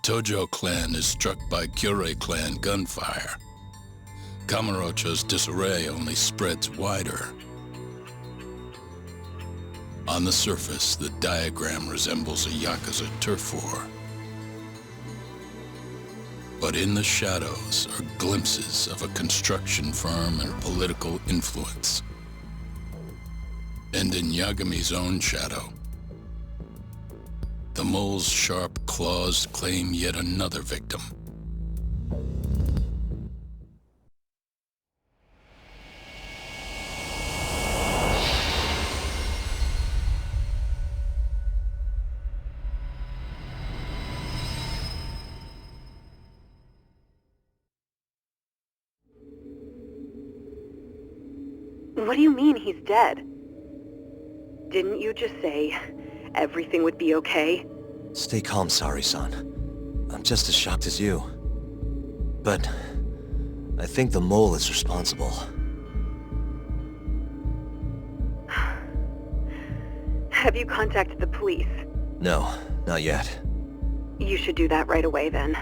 Tojo clan is struck by Kyorei clan gunfire. Kamurocho's disarray only spreads wider. On the surface, the diagram resembles a Yakuza turf war. But in the shadows are glimpses of a construction firm and political influence. And in Yagami's own shadow, the mole's sharp claws claim yet another victim. What do you mean he's dead? Didn't you just say everything would be okay? Stay calm, Sari-san. I'm just as shocked as you. But I think the mole is responsible. Have you contacted the police? No, not yet. You should do that right away then.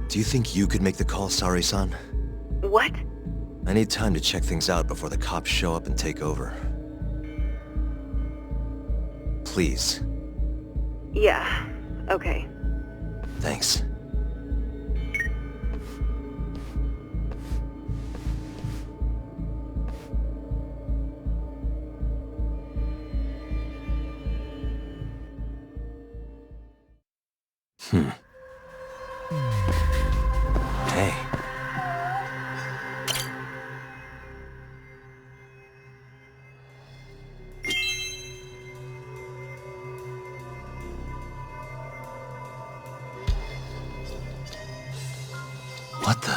Do you think you could make the call, Sari-san? What? I need time to check things out before the cops show up and take over. Please. Yeah, okay. Thanks. Hey. What the?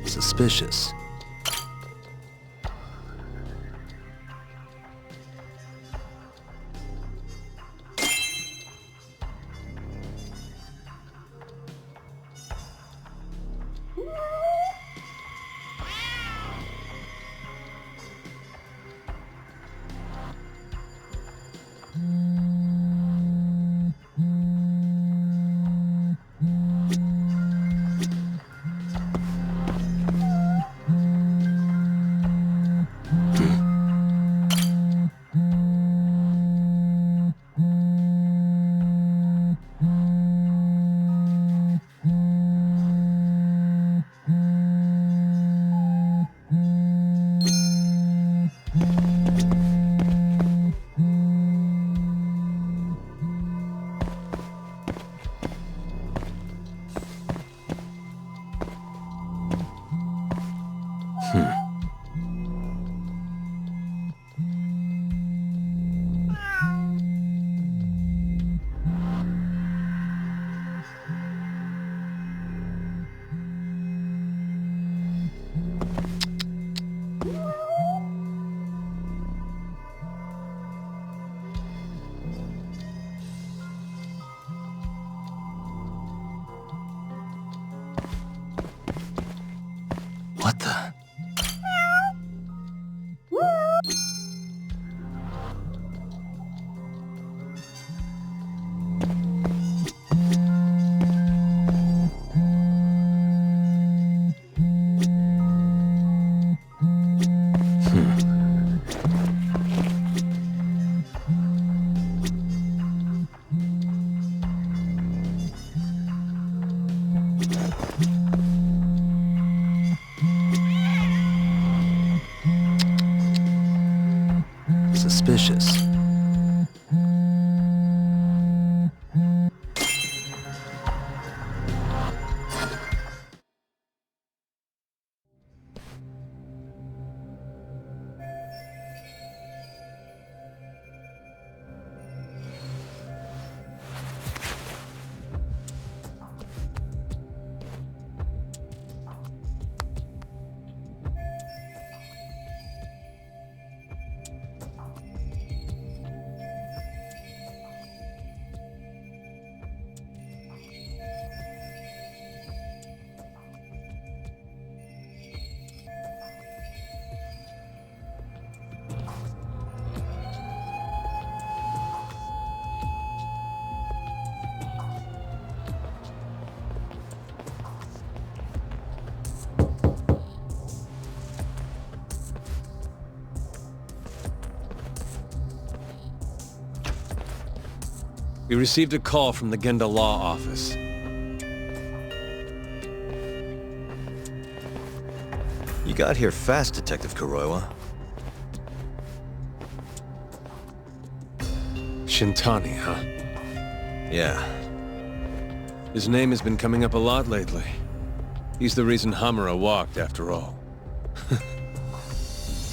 Suspicious. What the? We received a call from the Genda Law Office. You got here fast, Detective Kuroiwa. Shintani, huh? Yeah. His name has been coming up a lot lately. He's the reason Hamura walked, after all.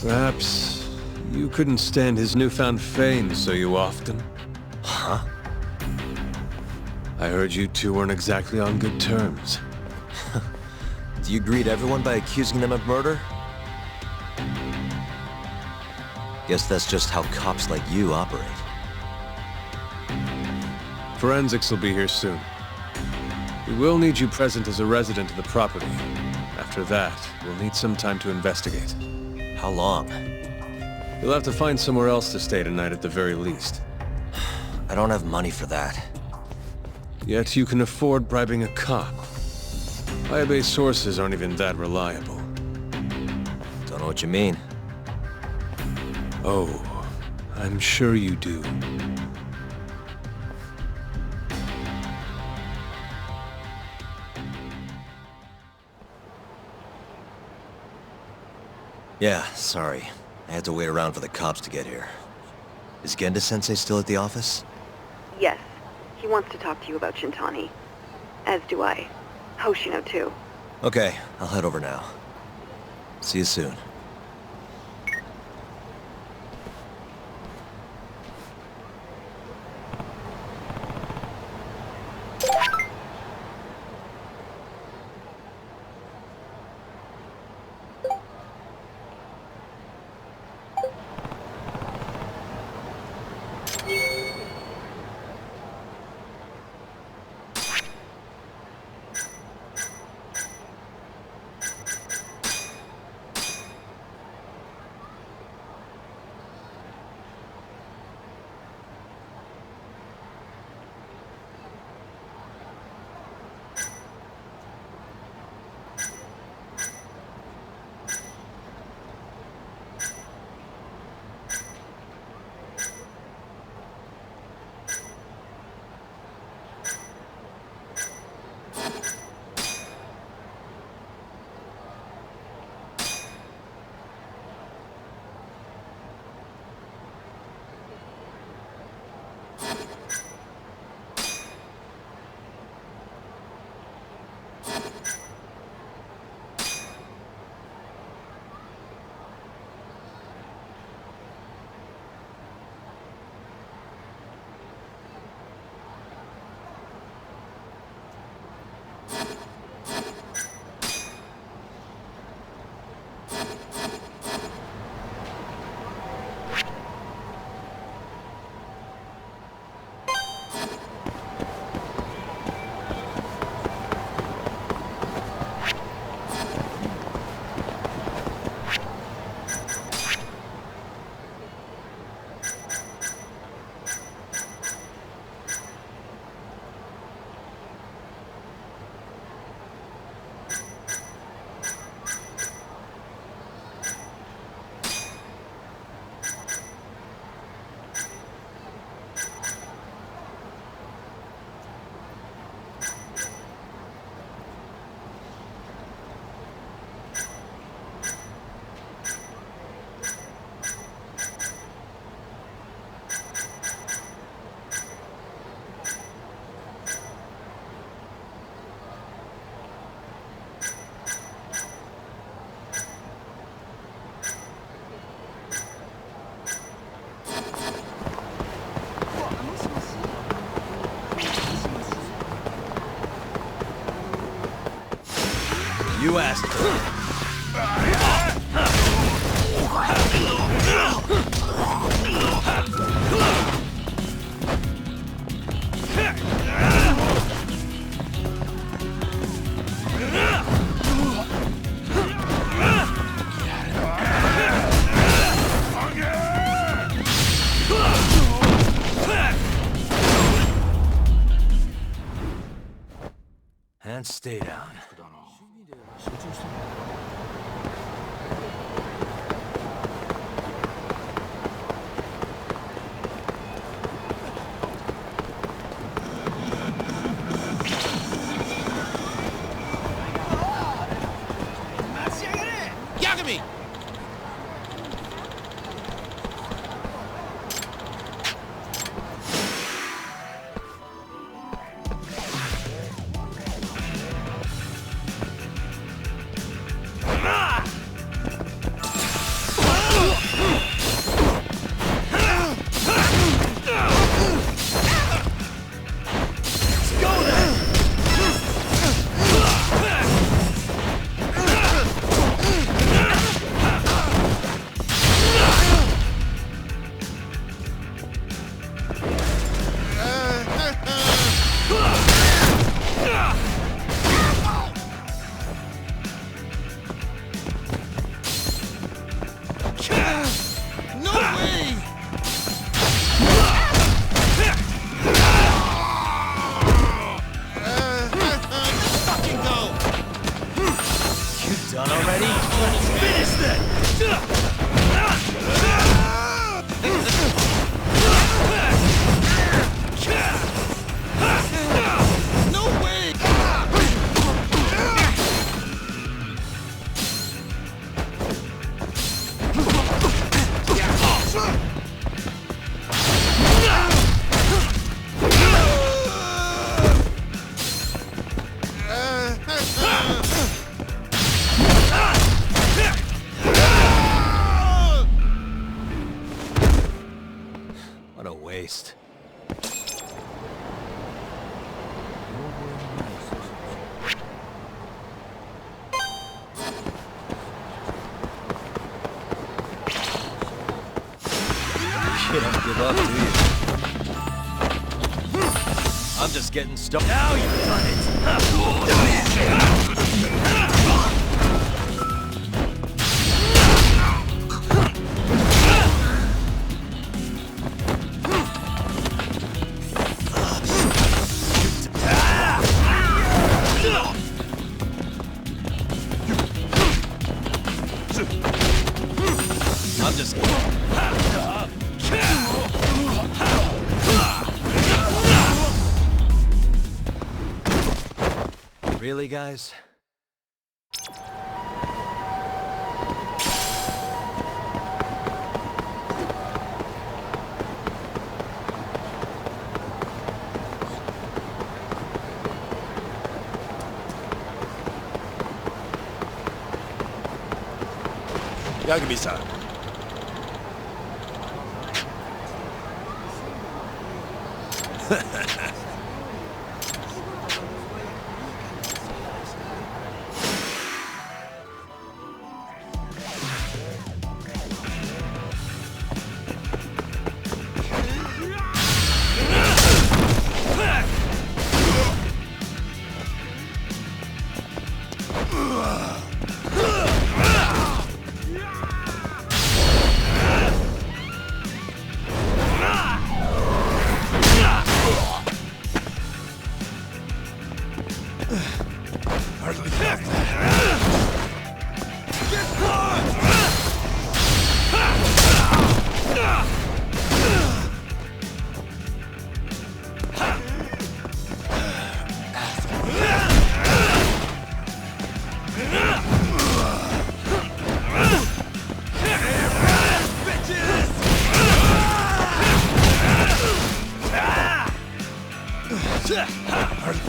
Perhaps you couldn't stand his newfound fame so you often? Huh? I heard you two weren't exactly on good terms. Do you greet everyone by accusing them of murder? Guess that's just how cops like you operate. Forensics will be here soon. We will need you present as a resident of the property. After that, we'll need some time to investigate. How long? You'll have to find somewhere else to stay tonight at the very least. I don't have money for that. Yet you can afford bribing a cop. Fire-based sources aren't even that reliable. Don't know what you mean. Oh, I'm sure you do. Yeah, sorry. I had to wait around for the cops to get here. Is Genda-sensei still at the office? Yes. He wants to talk to you about Shintani. As do I. Hoshino, too. Okay, I'll head over now. See you soon. You asked for it. And stay down. What a waste. You don't give up, do you? I'm just getting started. Now you've done it! I'm just... Really, guys? Yagami-san.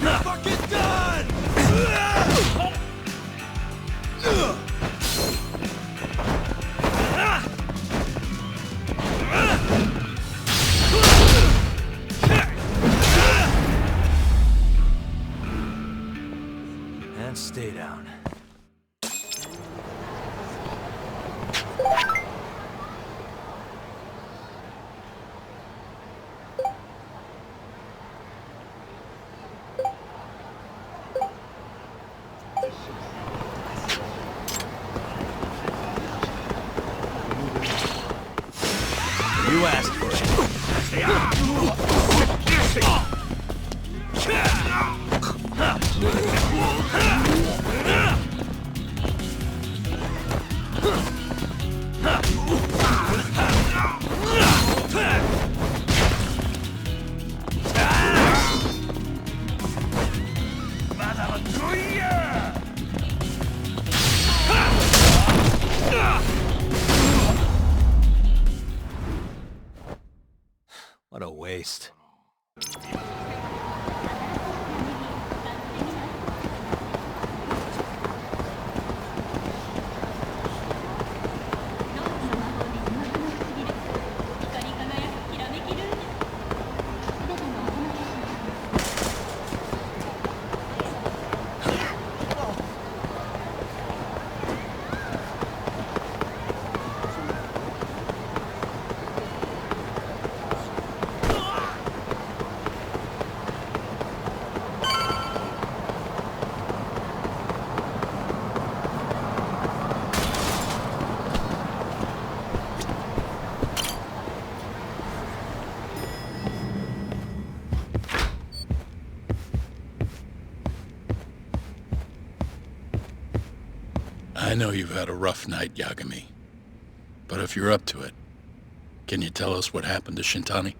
You're fucking done! And stay down. You asked for it. What a waste. I know you've had a rough night, Yagami. But if you're up to it, can you tell us what happened to Shintani?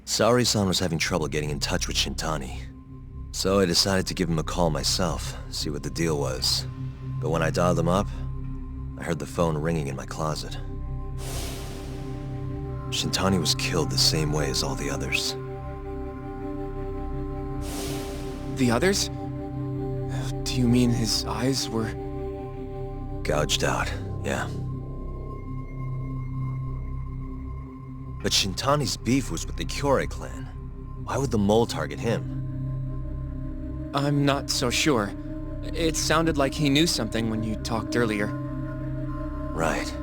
Saori-san was having trouble getting in touch with Shintani. So I decided to give him a call myself, see what the deal was. But when I dialed him up, I heard the phone ringing in my closet. Shintani was killed the same way as all the others. The others? Do you mean his eyes were... Gouged out, yeah. But Shintani's beef was with the Kyorei clan. Why would the mole target him? I'm not so sure. It sounded like he knew something when you talked earlier. Right.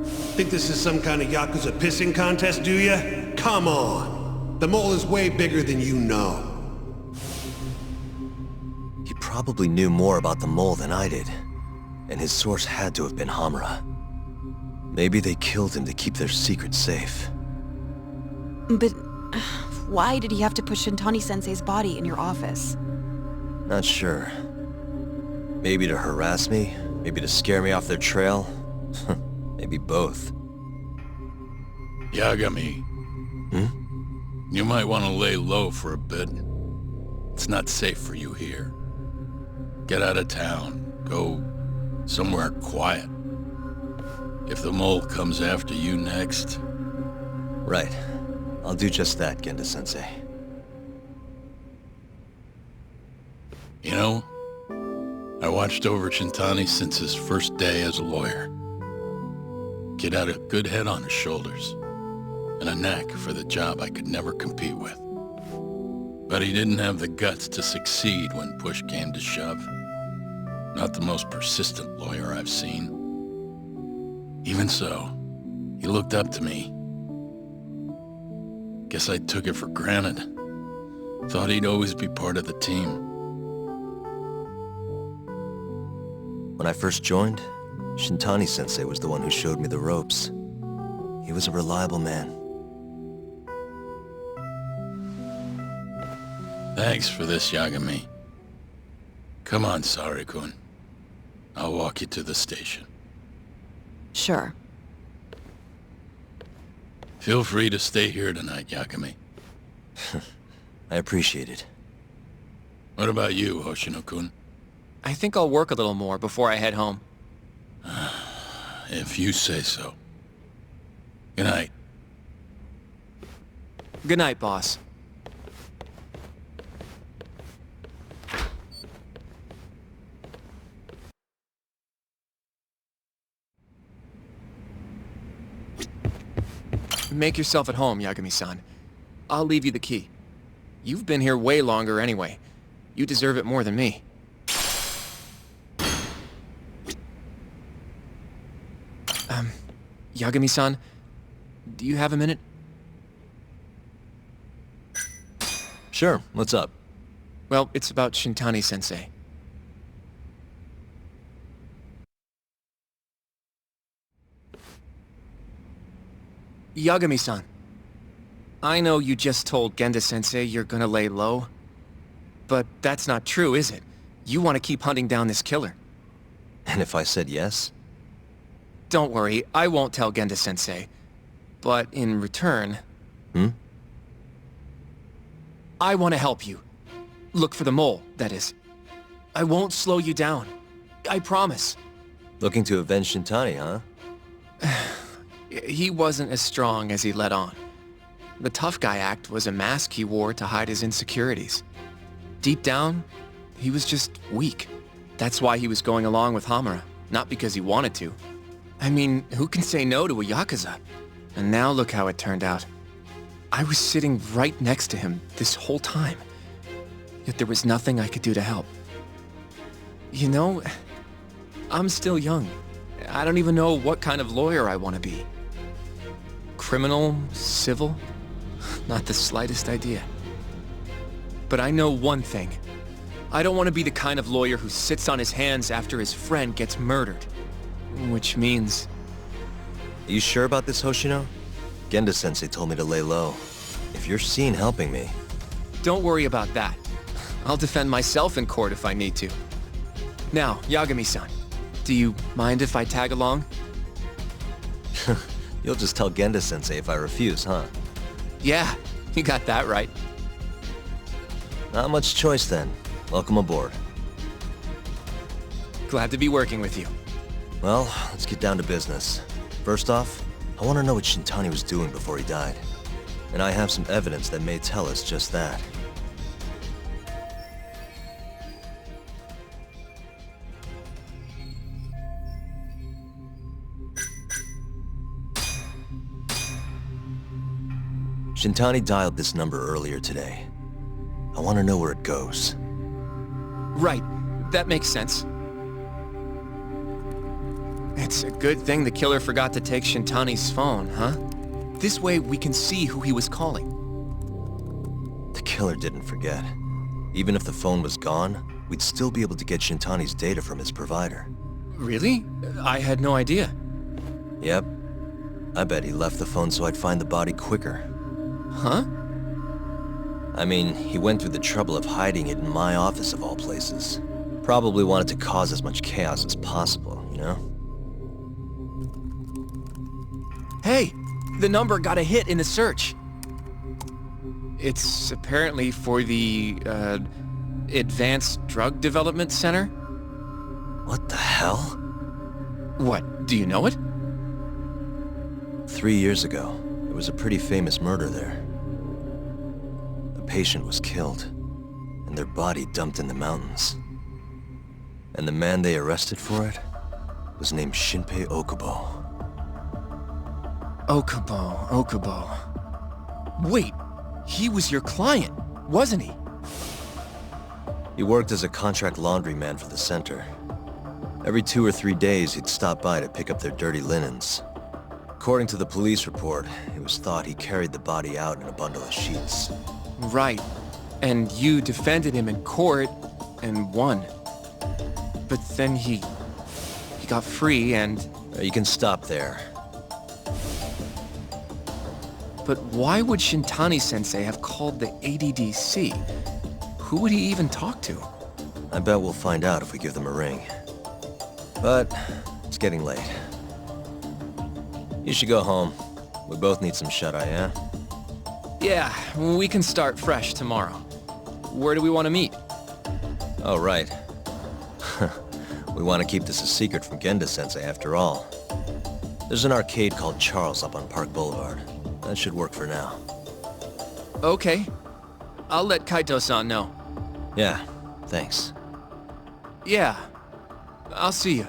Think this is some kind of Yakuza pissing contest, do ya? Come on! The mole is way bigger than you know. He probably knew more about the mole than I did. And his source had to have been Hamura. Maybe they killed him to keep their secret safe. But why did he have to put Shintani-sensei's body in your office? Not sure. Maybe to harass me? Maybe to scare me off their trail? Maybe both. Yagami. You might want to lay low for a bit. It's not safe for you here. Get out of town. Go somewhere quiet. If the mole comes after you next... Right. I'll do just that, Genda-sensei. You know, I watched over Shintani since his first day as a lawyer. Kid had a good head on his shoulders, and a knack for the job I could never compete with. But he didn't have the guts to succeed when push came to shove. Not the most persistent lawyer I've seen. Even so, he looked up to me. Guess I took it for granted. Thought he'd always be part of the team. When I first joined, Shintani-sensei was the one who showed me the ropes. He was a reliable man. Thanks for this, Yagami. Come on, Sari-kun. I'll walk you to the station. Sure. Feel free to stay here tonight, Yagami. I appreciate it. What about you, Hoshino-kun? I think I'll work a little more before I head home. If you say so. Good night. Good night, boss. Make yourself at home, Yagami-san. I'll leave you the key. You've been here way longer anyway. You deserve it more than me. Yagami-san, do you have a minute? Sure, what's up? Well, it's about Shintani-sensei. Yagami-san, I know you just told Genda-sensei you're gonna lay low, but that's not true, is it? You want to keep hunting down this killer. And if I said yes? Don't worry, I won't tell Genda-sensei. But in return... I want to help you. Look for the mole, that is. I won't slow you down. I promise. Looking to avenge Shintani, huh? He wasn't as strong as he let on. The tough guy act was a mask he wore to hide his insecurities. Deep down, he was just weak. That's why he was going along with Hamura, not because he wanted to. I mean, who can say no to a Yakuza? And now look how it turned out. I was sitting right next to him this whole time. Yet there was nothing I could do to help. You know, I'm still young. I don't even know what kind of lawyer I want to be. Criminal? Civil? Not the slightest idea. But I know one thing. I don't want to be the kind of lawyer who sits on his hands after his friend gets murdered. Which means... Are you sure about this, Hoshino? Genda-sensei told me to lay low. If you're seen helping me... Don't worry about that. I'll defend myself in court if I need to. Now, Yagami-san, do you mind if I tag along? You'll just tell Genda-sensei if I refuse, huh? Yeah, you got that right. Not much choice then. Welcome aboard. Glad to be working with you. Well, let's get down to business. First off, I want to know what Shintani was doing before he died. And I have some evidence that may tell us just that. Shintani dialed this number earlier today. I want to know where it goes. Right. That makes sense. It's a good thing the killer forgot to take Shintani's phone, huh? This way we can see who he was calling. The killer didn't forget. Even if the phone was gone, we'd still be able to get Shintani's data from his provider. Really? I had no idea. Yep. I bet he left the phone so I'd find the body quicker. Huh? I mean, he went through the trouble of hiding it in my office of all places. Probably wanted to cause as much chaos as possible, you know? Hey! The number got a hit in the search. It's apparently for the, Advanced Drug Development Center? What the hell? What, do you know it? 3 years ago, there was a pretty famous murder there. A patient was killed, and their body dumped in the mountains. And the man they arrested for it was named Shinpei Okubo. Okubo. Wait, he was your client, wasn't he? He worked as a contract laundryman for the center. Every 2 or 3 days, he'd stop by to pick up their dirty linens. According to the police report, it was thought he carried the body out in a bundle of sheets. Right. And you defended him in court and won. But then he got free and... You can stop there. But why would Shintani-sensei have called the ADDC? Who would he even talk to? I bet we'll find out if we give them a ring. But it's getting late. You should go home. We both need some shut-eye, yeah? Yeah, we can start fresh tomorrow. Where do we want to meet? Oh, right. We want to keep this a secret from Genda-sensei after all. There's an arcade called Charles up on Park Boulevard. That should work for now. Okay. I'll let Kaito-san know. Yeah, thanks. Yeah. I'll see you.